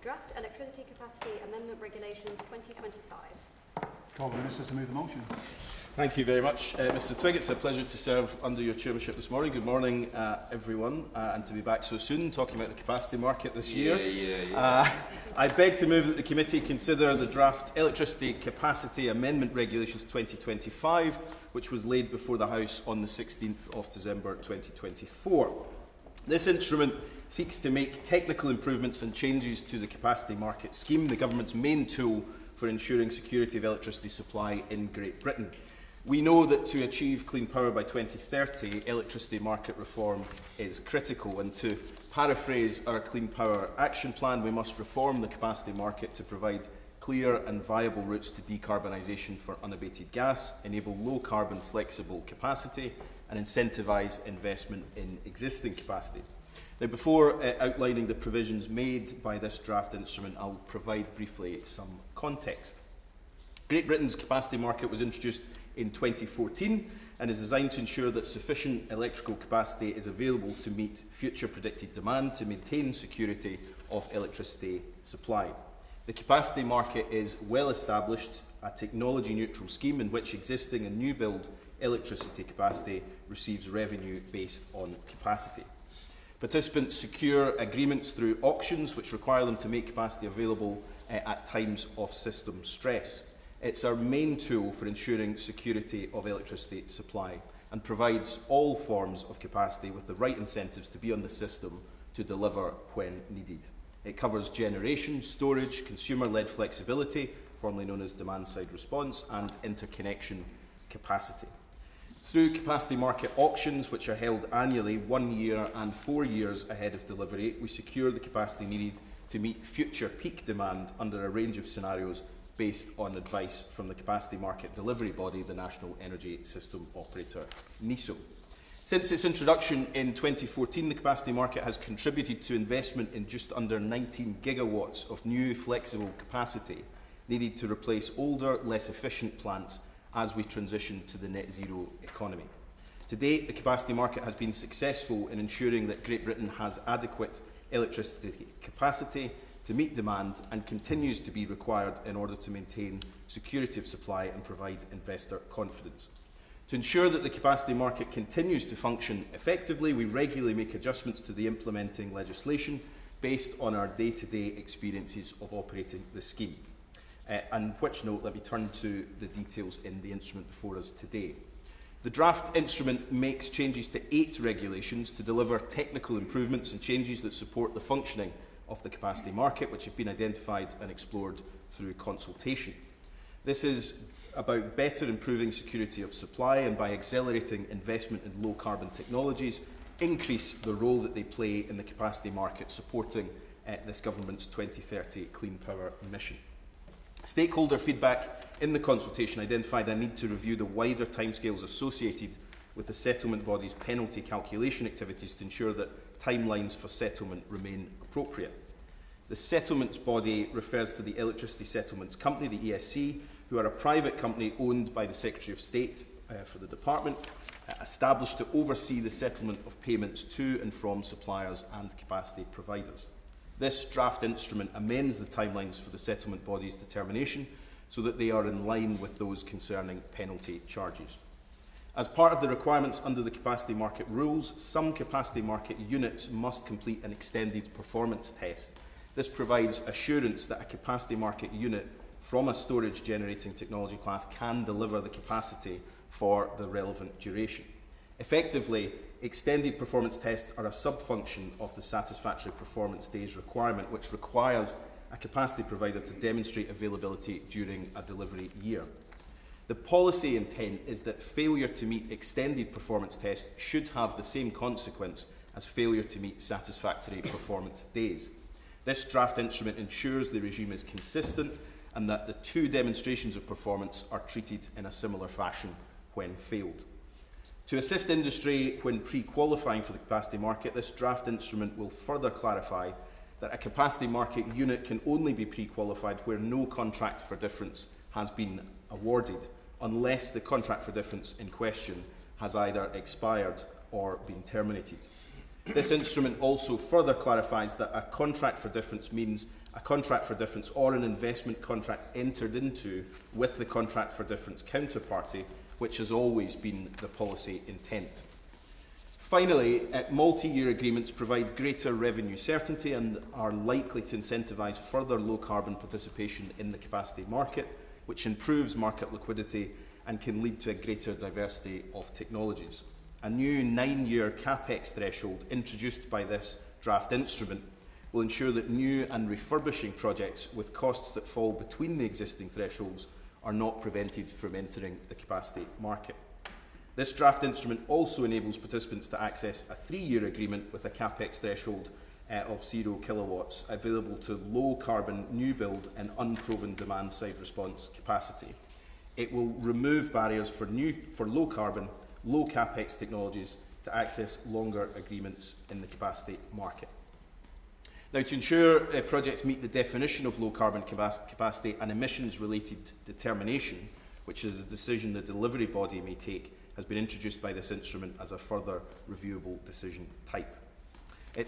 Draft Electricity Capacity Amendment Regulations 2025. Call the Minister to move the motion. Thank you very much, Mr Twigg. It's a pleasure to serve under your chairmanship this morning. Good morning, everyone, and to be back so soon, talking about the capacity market this year. I beg to move that the committee consider the draft Electricity Capacity Amendment Regulations 2025, which was laid before the House on the 16th of December 2024. This instrument seeks to make technical improvements and changes to the capacity market scheme, the government's main tool for ensuring security of electricity supply in Great Britain. We know that to achieve clean power by 2030, electricity market reform is critical, and to paraphrase our Clean Power Action Plan, we must reform the capacity market to provide clear and viable routes to decarbonisation for unabated gas, enable low-carbon flexible capacity, and incentivise investment in existing capacity. Now, before outlining the provisions made by this draft instrument, I'll provide briefly some context. Great Britain's capacity market was introduced in 2014 and is designed to ensure that sufficient electrical capacity is available to meet future predicted demand to maintain security of electricity supply. The capacity market is well established, a technology-neutral scheme in which existing and new build electricity capacity receives revenue based on capacity. Participants secure agreements through auctions which require them to make capacity available at times of system stress. It's our main tool for ensuring security of electricity supply and provides all forms of capacity with the right incentives to be on the system to deliver when needed. It covers generation, storage, consumer-led flexibility, formerly known as demand-side response, and interconnection capacity. Through capacity market auctions, which are held annually 1 year and 4 years ahead of delivery, we secure the capacity needed to meet future peak demand under a range of scenarios based on advice from the capacity market delivery body, the National Energy System Operator, NESO. Since its introduction in 2014, the capacity market has contributed to investment in just under 19 gigawatts of new flexible capacity needed to replace older, less efficient plants as we transition to the net zero economy. To date, the capacity market has been successful in ensuring that Great Britain has adequate electricity capacity to meet demand and continues to be required in order to maintain security of supply and provide investor confidence. To ensure that the capacity market continues to function effectively, we regularly make adjustments to the implementing legislation based on our day-to-day experiences of operating the scheme. On which note, let me turn to the details in the instrument before us today. The draft instrument makes changes to 8 regulations to deliver technical improvements and changes that support the functioning of the capacity market, which have been identified and explored through consultation. This is about better improving security of supply and, by accelerating investment in low-carbon technologies, increase the role that they play in the capacity market, supporting this government's 2030 Clean Power mission. Stakeholder feedback in the consultation identified a need to review the wider timescales associated with the settlement body's penalty calculation activities to ensure that timelines for settlement remain appropriate. The settlements body refers to the Electricity Settlements Company, the ESC, who are a private company owned by the Secretary of State for the Department, established to oversee the settlement of payments to and from suppliers and capacity providers. This draft instrument amends the timelines for the settlement body's determination so that they are in line with those concerning penalty charges. As part of the requirements under the capacity market rules, some capacity market units must complete an extended performance test. This provides assurance that a capacity market unit from a storage generating technology class can deliver the capacity for the relevant duration. Effectively, extended performance tests are a sub-function of the satisfactory performance days requirement, which requires a capacity provider to demonstrate availability during a delivery year. The policy intent is that failure to meet extended performance tests should have the same consequence as failure to meet satisfactory performance days. This draft instrument ensures the regime is consistent and that the 2 demonstrations of performance are treated in a similar fashion when failed. To assist industry when pre-qualifying for the capacity market, this draft instrument will further clarify that a capacity market unit can only be pre-qualified where no contract for difference has been awarded, unless the contract for difference in question has either expired or been terminated. This instrument also further clarifies that a contract for difference means a contract for difference or an investment contract entered into with the contract for difference counterparty, which has always been the policy intent. Finally, multi-year agreements provide greater revenue certainty and are likely to incentivise further low-carbon participation in the capacity market, which improves market liquidity and can lead to a greater diversity of technologies. A new 9-year capex threshold introduced by this draft instrument will ensure that new and refurbishing projects with costs that fall between the existing thresholds are not prevented from entering the capacity market. This draft instrument also enables participants to access a 3-year agreement with a capex threshold of 0 kilowatts available to low-carbon new build and unproven demand-side response capacity. It will remove barriers for low-carbon, low-capex technologies to access longer agreements in the capacity market. Now, to ensure projects meet the definition of low-carbon capacity, an emissions-related determination, which is a decision the delivery body may take, has been introduced by this instrument as a further reviewable decision type.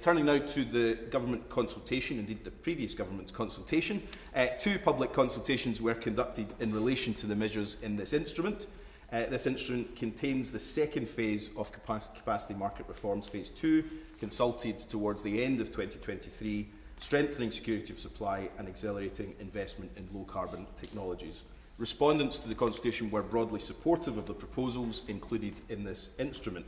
Turning now to the government consultation, indeed the previous government's consultation, 2 public consultations were conducted in relation to the measures in this instrument. This instrument contains the second phase of capacity market reforms, phase 2, consulted towards the end of 2023, strengthening security of supply and accelerating investment in low-carbon technologies. Respondents to the consultation were broadly supportive of the proposals included in this instrument.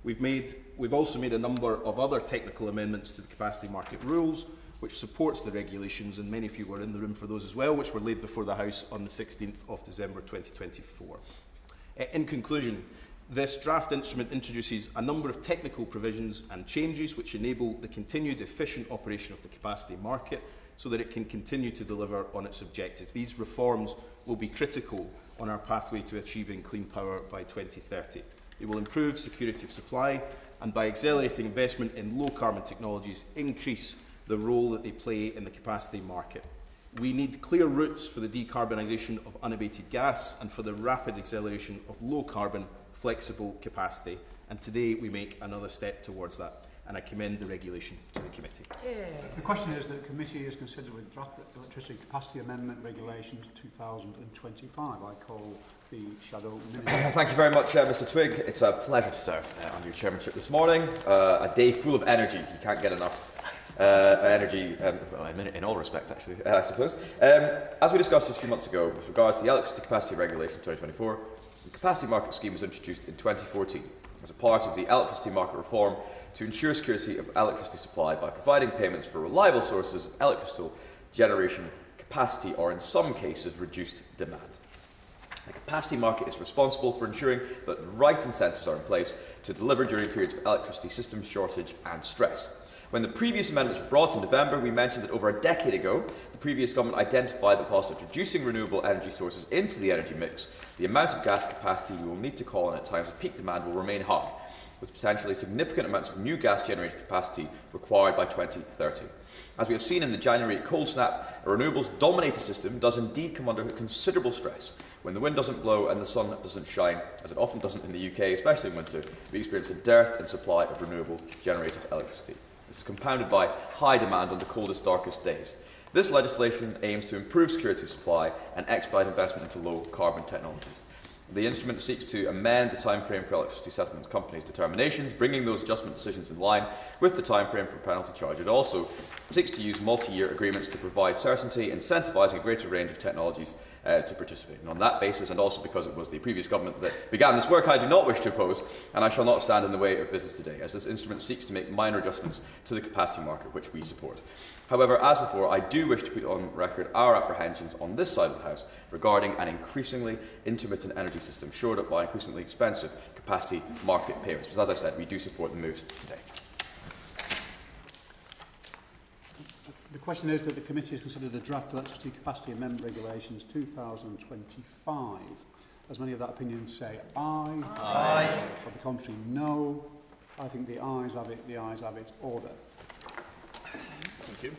We've also made a number of other technical amendments to the capacity market rules, which supports the regulations, and many of you were in the room for those as well, which were laid before the House on the 16th of December 2024. In conclusion, this draft instrument introduces a number of technical provisions and changes which enable the continued efficient operation of the capacity market so that it can continue to deliver on its objectives. These reforms will be critical on our pathway to achieving clean power by 2030. They will improve security of supply and, by accelerating investment in low-carbon technologies, increase the role that they play in the capacity market. We need clear routes for the decarbonisation of unabated gas and for the rapid acceleration of low-carbon, flexible capacity. And today we make another step towards that. And I commend the regulation to the committee. The question is that the committee is considered with draft electricity capacity amendment regulations 2025. I call the shadow minister. Thank you very much, Mr. Twigg. It's a pleasure to serve under your chairmanship this morning. A day full of energy. You can't get enough energy, in all respects, actually, I suppose. As we discussed just a few months ago, with regards to the electricity capacity regulation 2024, the capacity market scheme was introduced in 2014 as a part of the electricity market reform to ensure security of electricity supply by providing payments for reliable sources of electrical generation capacity or, in some cases, reduced demand. The capacity market is responsible for ensuring that the right incentives are in place to deliver during periods of electricity system shortage and stress. When the previous amendments were brought in November, we mentioned that over a decade ago, the previous government identified that whilst introducing renewable energy sources into the energy mix, the amount of gas capacity we will need to call on at times of peak demand will remain high, with potentially significant amounts of new gas-generated capacity required by 2030. As we have seen in the January cold snap, a renewables-dominated system does indeed come under considerable stress when the wind doesn't blow and the sun doesn't shine, as it often doesn't in the UK, especially in winter. We experience a dearth in supply of renewable-generated electricity. This is compounded by high demand on the coldest, darkest days. This legislation aims to improve security of supply and expedite investment into low-carbon technologies. The instrument seeks to amend the timeframe for electricity settlement companies' determinations, bringing those adjustment decisions in line with the timeframe for penalty charge. It also seeks to use multi-year agreements to provide certainty, incentivising a greater range of technologies to participate. And on that basis, and also because it was the previous government that began this work, I do not wish to oppose, and I shall not stand in the way of business today, as this instrument seeks to make minor adjustments to the capacity market, which we support. However, as before, I do wish to put on record our apprehensions on this side of the House regarding an increasingly intermittent energy system shored up by increasingly expensive capacity market payments. But as I said, we do support the moves today. The question is that the committee has considered the draft electricity capacity amendment regulations 2025. As many of that opinion say aye. Aye. Or the contrary, no. I think the ayes have it. The ayes have it. Order. Thank you.